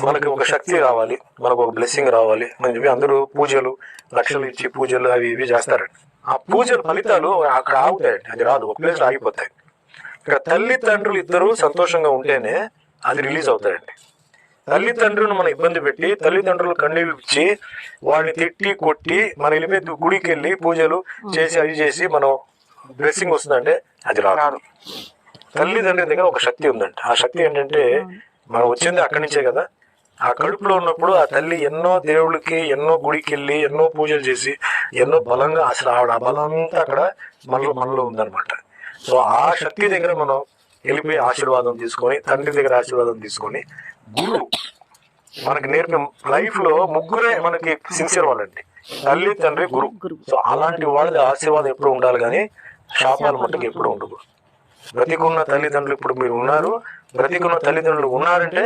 మనకి ఒక శక్తి రావాలి, మనకు ఒక బ్లెస్సింగ్ రావాలి అని చెప్పి అందరూ పూజలు లక్షలు ఇచ్చి పూజలు అవి ఇవి చేస్తారండి. ఆ పూజల ఫలితాలు అక్కడ ఆగుతాయండి, అది రాదు, ఒక ప్లేస్ ఆగిపోతాయి. ఇక్కడ తల్లిదండ్రులు ఇద్దరు సంతోషంగా ఉంటేనే అది రిలీజ్ అవుతాయండి. తల్లిదండ్రులను మనం ఇబ్బంది పెట్టి తల్లిదండ్రులు కన్నీళ్ళు ఇచ్చి వాడిని తిట్టి కొట్టి మన వెళ్ళిపోయి గుడికి వెళ్ళి పూజలు చేసి అది చేసి మనం బ్లెస్సింగ్ వస్తుందంటే అది రాదు. తల్లిదండ్రుల దగ్గర ఒక శక్తి ఉందండి. ఆ శక్తి ఏంటంటే మనం వచ్చింది అక్కడి నుంచే కదా. ఆ కడుపులో ఉన్నప్పుడు ఆ తల్లి ఎన్నో దేవుళ్ళకి ఎన్నో గుడికి వెళ్ళి ఎన్నో పూజలు చేసి ఎన్నో బలంగా అసలు ఆవిడ ఆ బలం అంతా అక్కడ మనలో ఉందన్నమాట. సో ఆ శక్తి దగ్గర మనం వెళ్ళిపోయి ఆశీర్వాదం తీసుకొని తండ్రి దగ్గర ఆశీర్వాదం తీసుకొని గురువు మనకి నేర్పే లైఫ్ లో ముగ్గురే మనకి సిన్సియర్ వాళ్ళండి, తల్లి తండ్రి గురు. సో అలాంటి వాళ్ళది ఆశీర్వాదం ఎప్పుడు ఉండాలి కానీ శాపాలు మట్టుకు ఎప్పుడు ఉండదు. బ్రతికున్న తల్లిదండ్రులు ఇప్పుడు మీరు ఉన్నారు, బ్రతికున్న తల్లిదండ్రులు ఉన్నారంటే